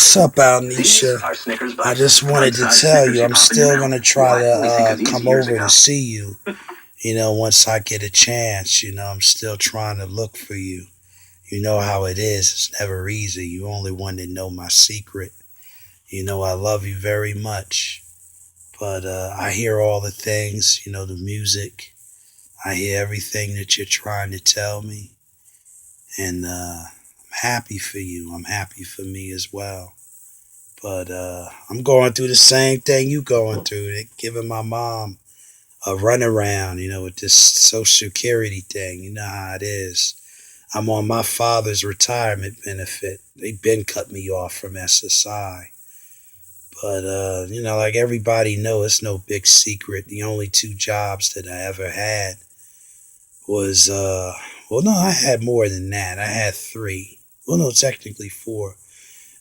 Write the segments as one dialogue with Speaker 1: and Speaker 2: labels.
Speaker 1: What's up, Alnisha? I just wanted to tell you I'm still going to try to come over to see you, once I get a chance. I'm still trying to look for you. You know how it is. It's never easy. You only one to know my secret. I love you very much. But I hear all the things, the music. I hear everything that you're trying to tell me. And I'm happy for you. I'm happy for me as well. But I'm going through the same thing you going through. They're giving my mom a runaround, with this Social Security thing. You know how it is. I'm on my father's retirement benefit. They've been cut me off from SSI. But, like everybody knows, it's no big secret. The only two jobs that I ever had was, well, no, I had more than that. I had three. Well, no, technically four.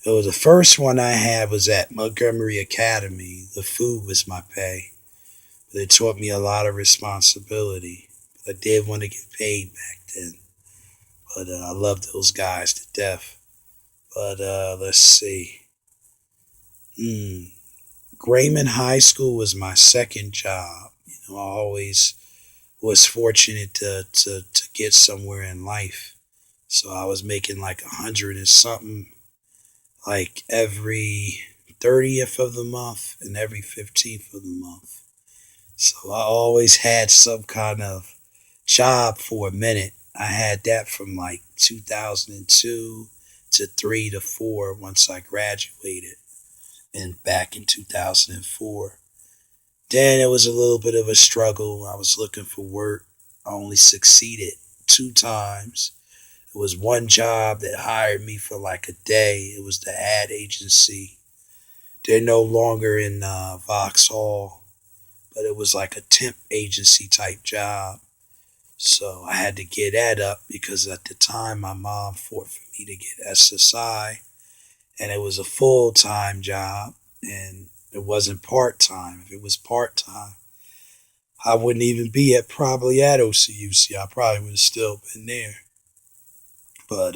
Speaker 1: It was the first one I had was at Montgomery Academy. The food was my pay. But it taught me a lot of responsibility. I did want to get paid back then. But I loved those guys to death. But let's see. Grayman High School was my second job. I always was fortunate to get somewhere in life. So I was making like 100 and something, like every 30th of the month and every 15th of the month. So I always had some kind of job for a minute. I had that from like 2002 to 3 to 4 once I graduated, and back in 2004. Then it was a little bit of a struggle. I was looking for work. I only succeeded 2 times. It was one job that hired me for like a day. It was the ad agency. They're no longer in Vauxhall, but it was like a temp agency type job. So I had to get that up because at the time my mom fought for me to get SSI, and it was a full-time job, and it wasn't part-time. If it was part-time, I wouldn't even be probably at OCUC. I probably would have still been there. But,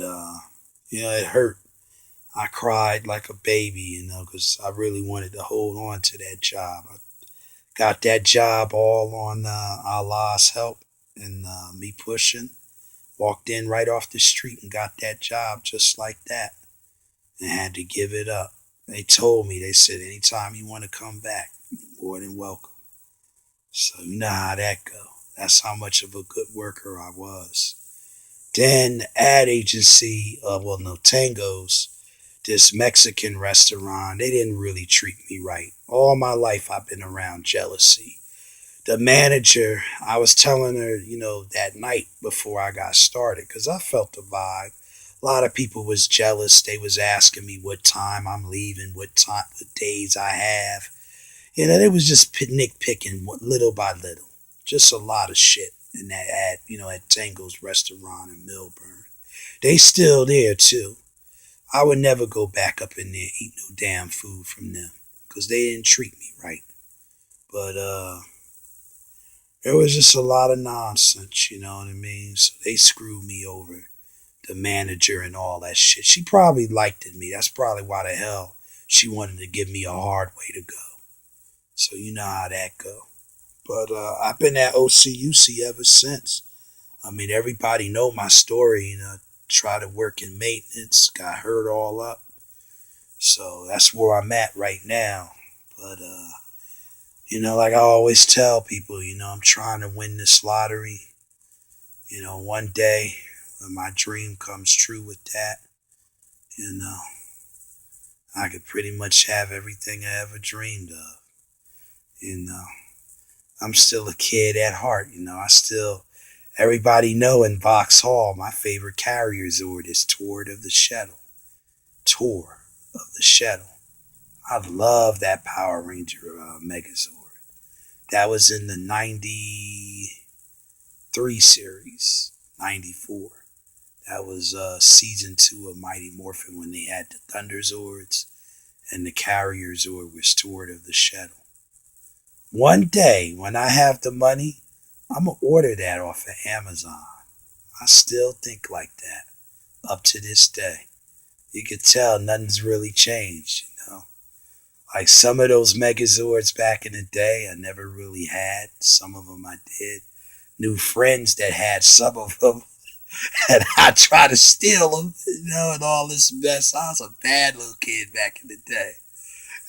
Speaker 1: it hurt. I cried like a baby, because I really wanted to hold on to that job. I got that job all on Allah's help and me pushing. Walked in right off the street and got that job just like that, and had to give it up. They told me, they said, anytime you want to come back, you're more than welcome. So you know how that go. That's how much of a good worker I was. Then the ad agency, Tango's, this Mexican restaurant, they didn't really treat me right. All my life I've been around jealousy. The manager, I was telling her, that night before I got started, because I felt the vibe. A lot of people was jealous. They was asking me what time I'm leaving, what days I have. They was just nitpicking little by little. Just a lot of shit in that at Tango's restaurant in Millburn. They still there too. I would never go back up in there eat no damn food from them because they didn't treat me right. But there was just a lot of nonsense, you know what I mean? So they screwed me over, the manager and all that shit. She probably liked me. That's probably why the hell she wanted to give me a hard way to go. So you know how that go. But I've been at OCUC ever since. I mean, everybody know my story. Try to work in maintenance, got hurt all up. So that's where I'm at right now. But, like I always tell people, I'm trying to win this lottery. One day when my dream comes true with that, I could pretty much have everything I ever dreamed of. I'm still a kid at heart. Everybody know in Vauxhall, my favorite carrier Zord is Tour of the Shuttle. Tour of the Shuttle. I love that Power Ranger Megazord. That was in the 93 series, 94. That was season 2 of Mighty Morphin when they had the Thunder Zords, and the carrier Zord was Tour of the Shuttle. One day, when I have the money, I'm going to order that off of Amazon. I still think like that up to this day. You could tell nothing's really changed, you know. Like some of those Megazords back in the day, I never really had. Some of them I did. Knew friends that had some of them, and I tried to steal them, you know, and all this mess. I was a bad little kid back in the day.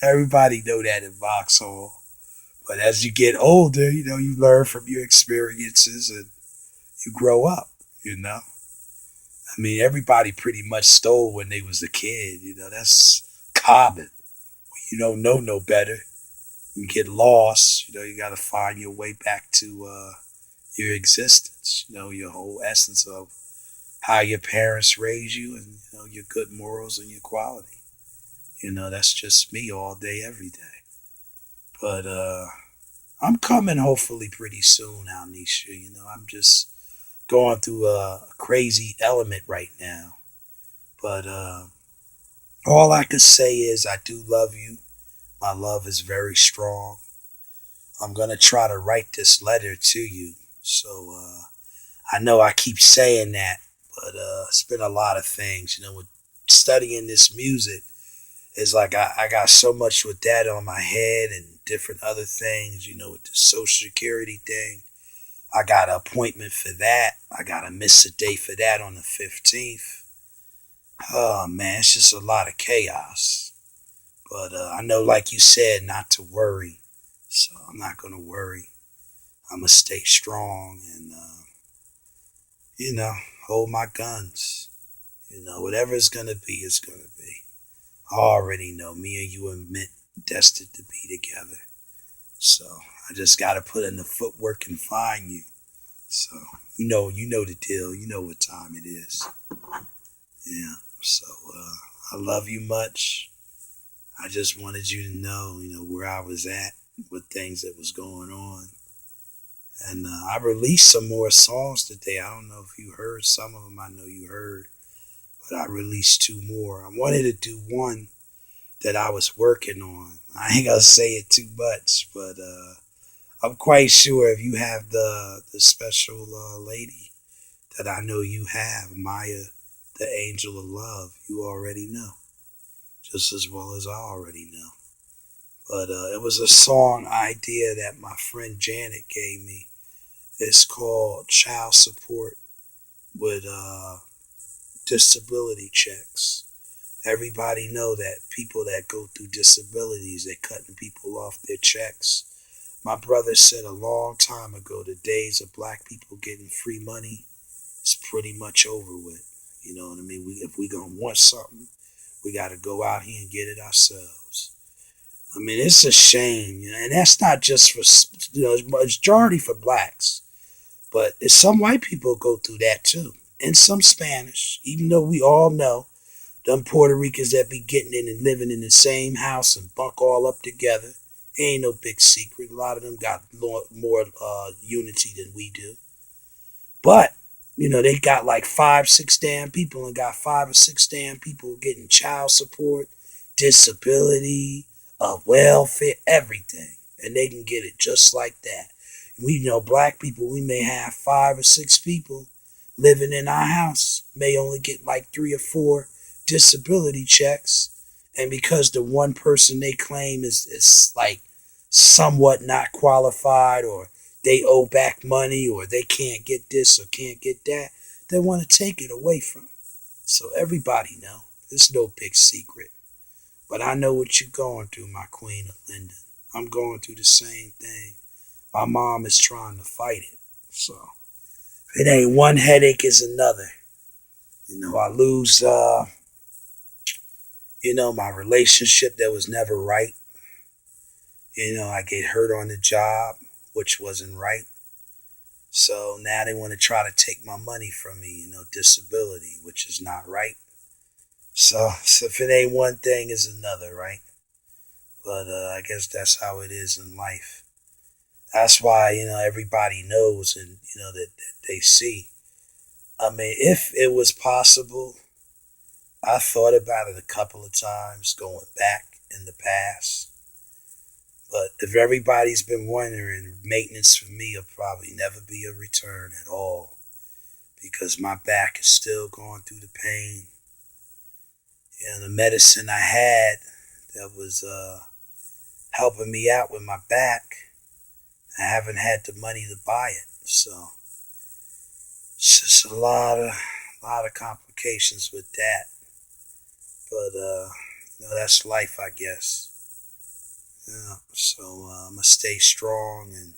Speaker 1: Everybody know that in Vauxhall. But as you get older, you know, you learn from your experiences and you grow up, you know. I mean, everybody pretty much stole when they was a kid, you know, that's common. You don't know no better. You get lost, you know, you got to find your way back to your existence, you know, your whole essence of how your parents raised you and, you know, your good morals and your quality. You know, that's just me all day, every day. But I'm coming hopefully pretty soon, Alnisha. You know, I'm just going through a crazy element right now. But all I can say is I do love you. My love is very strong. I'm going to try to write this letter to you. So I know I keep saying that, but it's been a lot of things. You know, with studying this music, it's like I got so much with that on my head and different other things, you know, with the social security thing. I got an appointment for that. I got to miss a day for that on the 15th. Oh, man, it's just a lot of chaos. But I know, like you said, not to worry. So I'm not going to worry. I'm going to stay strong and, you know, hold my guns. You know, whatever it's going to be, it's going to be. I already know me and you are meant, destined to be together. So I just got to put in the footwork and find you. So you know the deal. You know what time it is. Yeah. So I love you much. I just wanted you to know, you know, where I was at with things that was going on. And I released some more songs today. I don't know if you heard some of them. I know you heard, but I released two more. I wanted to do one that I was working on. I ain't gonna say it too much, but I'm quite sure if you have the special lady that I know you have, Maya, the angel of love, you already know, just as well as I already know. But it was a song idea that my friend Janet gave me. It's called Child Support with Disability Checks. Everybody know that people that go through disabilities, they're cutting people off their checks. My brother said a long time ago, the days of black people getting free money is pretty much over with. You know what I mean? If we gonna want something, we got to go out here and get it ourselves. I mean, it's a shame, you know, and that's not just for, you know, it's majority for blacks, but some white people go through that too, and some Spanish. Even though we all know them Puerto Ricans that be getting in and living in the same house and bunk all up together. Ain't no big secret. A lot of them got more unity than we do. But, you know, they got like 5, 6 damn people and got 5 or 6 damn people getting child support, disability, welfare, everything. And they can get it just like that. We know black people, we may have 5 or 6 people living in our house, may only get like 3 or 4 disability checks. And because the one person they claim is like somewhat not qualified, or they owe back money, or they can't get this or can't get that, they want to take it away from them. So everybody know. It's no big secret. But I know what you're going through, my queen of Linden. I'm going through the same thing. My mom is trying to fight it. So it ain't one headache is another. You know, I lose my relationship that was never right. You know, I get hurt on the job, which wasn't right. So now they want to try to take my money from me, you know, disability, which is not right. So if it ain't one thing, it's another, right? But I guess that's how it is in life. That's why, you know, everybody knows and, you know, that they see. I mean, if it was possible, I thought about it a couple of times going back in the past. But if everybody's been wondering, maintenance for me will probably never be a return at all, because my back is still going through the pain. And the medicine I had that was helping me out with my back, I haven't had the money to buy it. So it's just a lot of complications with that. But that's life, I guess. Yeah. So I'm gonna stay strong and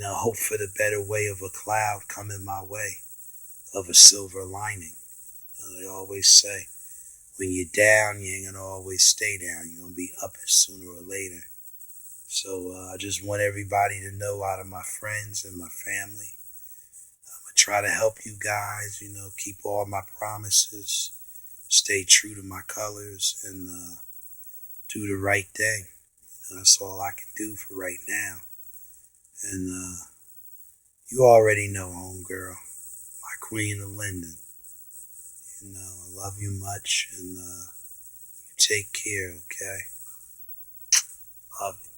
Speaker 1: hope for the better way of a cloud coming my way, of a silver lining. They always say, when you're down, you ain't gonna always stay down. You're gonna be up sooner or later. So I just want everybody to know, out of my friends and my family, I'm gonna try to help you guys. Keep all my promises, stay true to my colors, and do the right thing. That's all I can do for right now. And you already know, homegirl, my queen of Linden. I love you much, and you take care, okay? Love you.